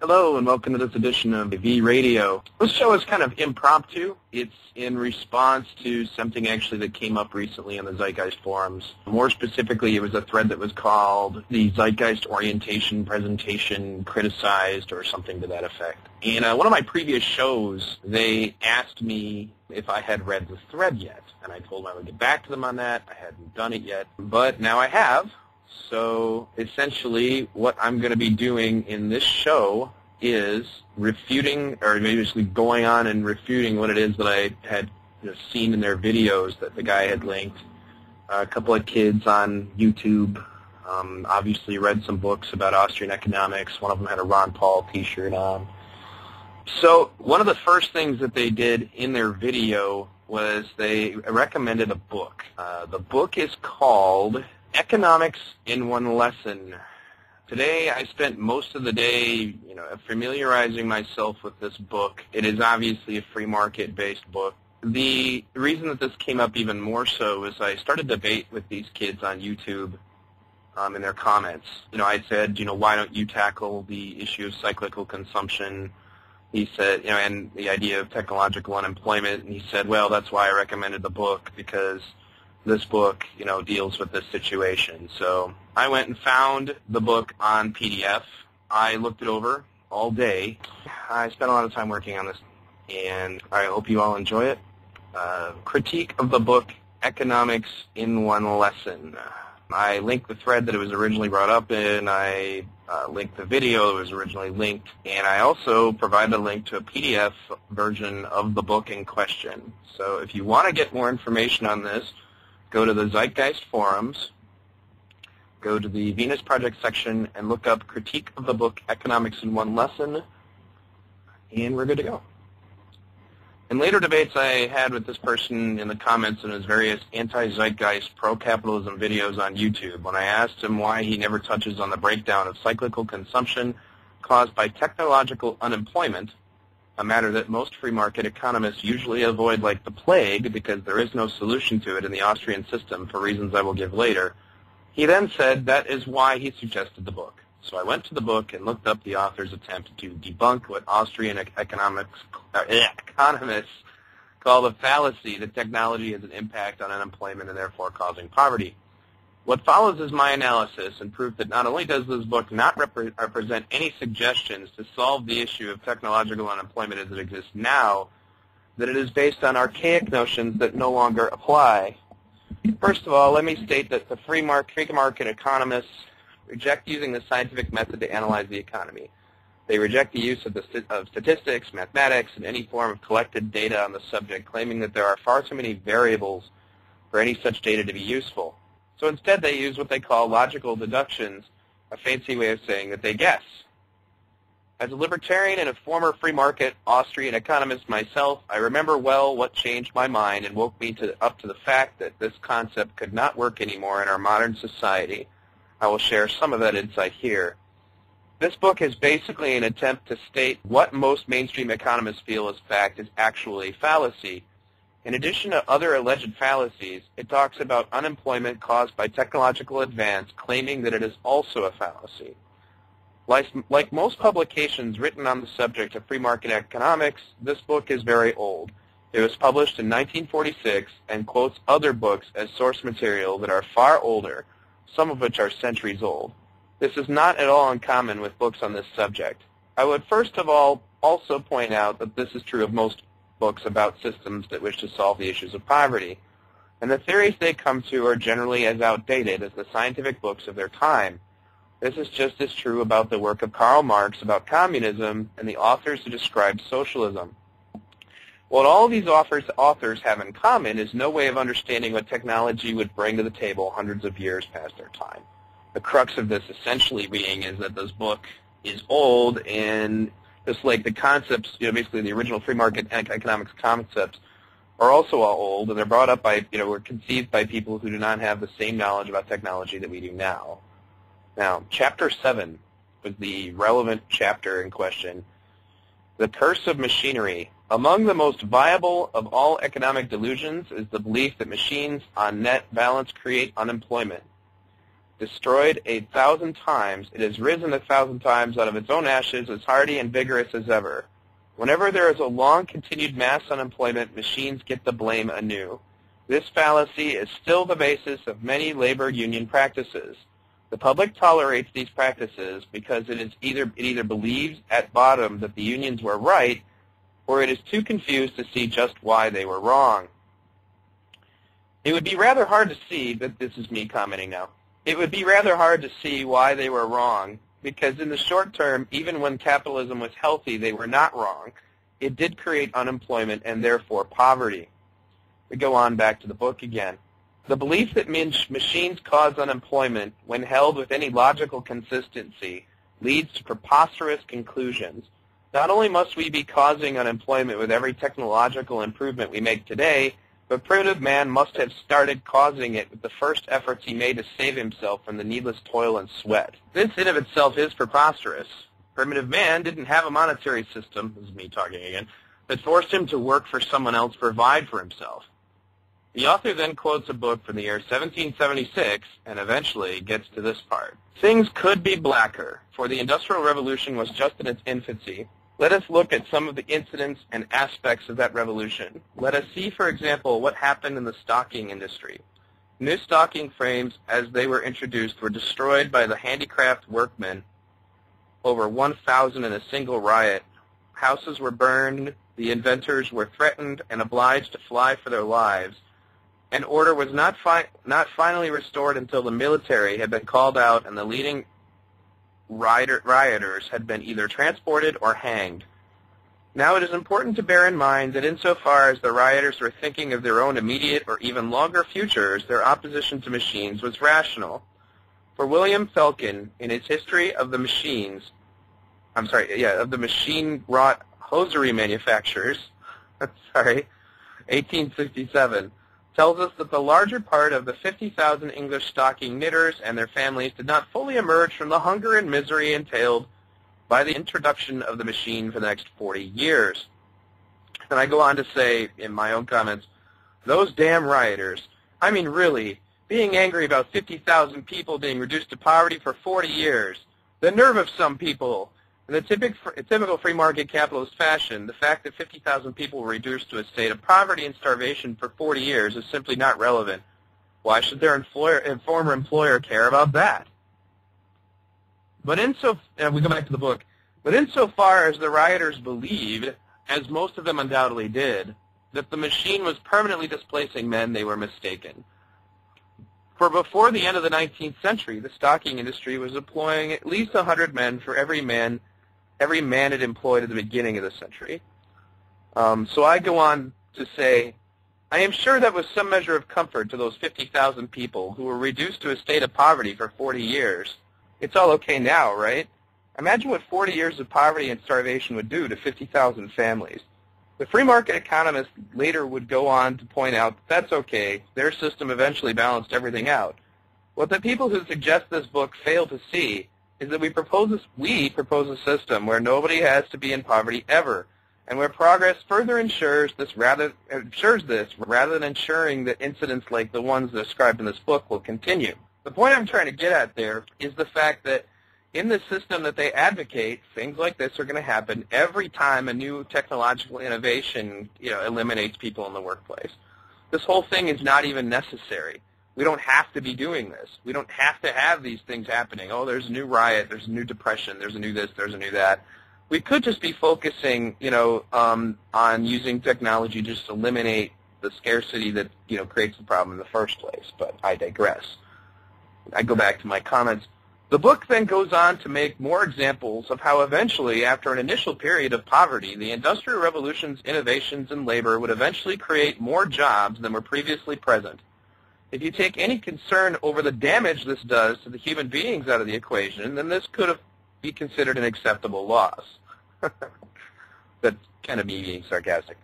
Hello and welcome to this edition of V Radio. This show is kind of impromptu. It's in response to something actually that came up recently on the Zeitgeist forums. More specifically, it was a thread that was called the Zeitgeist Orientation Presentation Criticized or something to that effect. In one of my previous shows, they asked me if I had read the thread yet, and I told them I would get back to them on that. I hadn't done it yet, but now I have. So essentially what I'm going to be doing in this show is refuting, or basically going on and refuting what it is that I had seen in their videos that the guy had linked. A couple of kids on YouTube obviously read some books about Austrian economics. One of them had a Ron Paul t-shirt on. So one of the first things that they did in their video was they recommended a book. The book is called Economics in One Lesson. Today I spent most of the day, familiarizing myself with this book. It is obviously a free market-based book. The reason that this came up even more so is I started a debate with these kids on YouTube in their comments. I said, why don't you tackle the issue of cyclical consumption? He said, and the idea of technological unemployment. And he said, well, that's why I recommended the book, because this book, deals with this situation. So I went and found the book on PDF. I looked it over all day. I spent a lot of time working on this, and I hope you all enjoy it. Critique of the book, Economics in One Lesson. I linked the thread that it was originally brought up in. I linked the video that was originally linked, and I also provided a link to a PDF version of the book in question. So if you want to get more information on this, go to the Zeitgeist forums, go to the Venus Project section, and look up Critique of the Book, Economics in One Lesson, and we're good to go. In later debates I had with this person in the comments in his various anti-Zeitgeist, pro-capitalism videos on YouTube, when I asked him why he never touches on the breakdown of cyclical consumption caused by technological unemployment, a matter that most free market economists usually avoid like the plague because there is no solution to it in the Austrian system for reasons I will give later, he then said that is why he suggested the book. So I went to the book and looked up the author's attempt to debunk what Austrian economists call the fallacy that technology has an impact on unemployment and therefore causing poverty. What follows is my analysis and proof that not only does this book not represent any suggestions to solve the issue of technological unemployment as it exists now, that it is based on archaic notions that no longer apply. First of all, let me state that the free market economists reject using the scientific method to analyze the economy. They reject the use of statistics, mathematics, and any form of collected data on the subject, claiming that there are far too many variables for any such data to be useful. So instead they use what they call logical deductions, a fancy way of saying that they guess. As a libertarian and a former free market Austrian economist myself, I remember well what changed my mind and woke me up to the fact that this concept could not work anymore in our modern society. I will share some of that insight here. This book is basically an attempt to state what most mainstream economists feel as fact is actually fallacy. In addition to other alleged fallacies, it talks about unemployment caused by technological advance, claiming that it is also a fallacy. Like most publications written on the subject of free market economics, this book is very old. It was published in 1946 and quotes other books as source material that are far older, some of which are centuries old. This is not at all uncommon with books on this subject. I would first of all also point out that this is true of most books about systems that wish to solve the issues of poverty, and the theories they come to are generally as outdated as the scientific books of their time. This is just as true about the work of Karl Marx about communism and the authors who describe socialism. What all of these authors have in common is no way of understanding what technology would bring to the table hundreds of years past their time. The crux of this essentially being is that this book is old, and just like the concepts, basically the original free market economics concepts are also all old, and they're brought up by, were conceived by people who do not have the same knowledge about technology that we do now. Now, Chapter 7 was the relevant chapter in question. The curse of machinery. Among the most viable of all economic delusions is the belief that machines on net balance create unemployment. destroyed 1,000 times, it has risen 1,000 times out of its own ashes as hardy and vigorous as ever. Whenever there is a long-continued mass unemployment, machines get the blame anew. This fallacy is still the basis of many labor union practices. The public tolerates these practices because it either believes at bottom that the unions were right, or it is too confused to see just why they were wrong. It would be rather hard to see, but this is me commenting now, it would be rather hard to see why they were wrong, because in the short term, even when capitalism was healthy, they were not wrong. It did create unemployment and therefore poverty. We go on back to the book again. The belief that machines cause unemployment, when held with any logical consistency, leads to preposterous conclusions. Not only must we be causing unemployment with every technological improvement we make today, but primitive man must have started causing it with the first efforts he made to save himself from the needless toil and sweat. This in of itself is preposterous. Primitive man didn't have a monetary system, this is me talking again, that forced him to work for someone else to provide for himself. The author then quotes a book from the year 1776 and eventually gets to this part. Things could be blacker, for the Industrial Revolution was just in its infancy. Let us look at some of the incidents and aspects of that revolution. Let us see, for example, what happened in the stocking industry. New stocking frames, as they were introduced, were destroyed by the handicraft workmen, over 1,000 in a single riot. Houses were burned, the inventors were threatened and obliged to fly for their lives, and order was not finally restored until the military had been called out and the leading rioters had been either transported or hanged. Now it is important to bear in mind that insofar as the rioters were thinking of their own immediate or even longer futures, their opposition to machines was rational. For William Felkin, in his History of the machine-wrought hosiery manufacturers, 1867, tells us that the larger part of the 50,000 English stocking knitters and their families did not fully emerge from the hunger and misery entailed by the introduction of the machine for the next 40 years. And I go on to say, in my own comments, those damn rioters, I mean really, being angry about 50,000 people being reduced to poverty for 40 years, the nerve of some people. In the typical free market capitalist fashion, the fact that 50,000 people were reduced to a state of poverty and starvation for 40 years is simply not relevant. Why should their former employer care about that? We go back to the book. But insofar as the rioters believed, as most of them undoubtedly did, that the machine was permanently displacing men, they were mistaken. For before the end of the 19th century, the stocking industry was employing at least 100 men for every man it employed at the beginning of the century. So I go on to say, I am sure that was some measure of comfort to those 50,000 people who were reduced to a state of poverty for 40 years. It's all okay now, right? Imagine what 40 years of poverty and starvation would do to 50,000 families. The free market economists later would go on to point out that that's okay. Their system eventually balanced everything out. What the people who suggest this book fail to see is that we propose a system where nobody has to be in poverty ever, and where progress further ensures this rather than ensuring that incidents like the ones described in this book will continue. The point I'm trying to get at there is the fact that in the system that they advocate, things like this are going to happen every time a new technological innovation, eliminates people in the workplace. This whole thing is not even necessary. We don't have to be doing this. We don't have to have these things happening. Oh, there's a new riot, there's a new depression, there's a new this, there's a new that. We could just be focusing, on using technology just to eliminate the scarcity that, creates the problem in the first place. But I digress. I go back to my comments. The book then goes on to make more examples of how eventually, after an initial period of poverty, the Industrial Revolution's innovations in labor would eventually create more jobs than were previously present. If you take any concern over the damage this does to the human beings out of the equation, then this could be considered an acceptable loss. That's kind of me being sarcastic.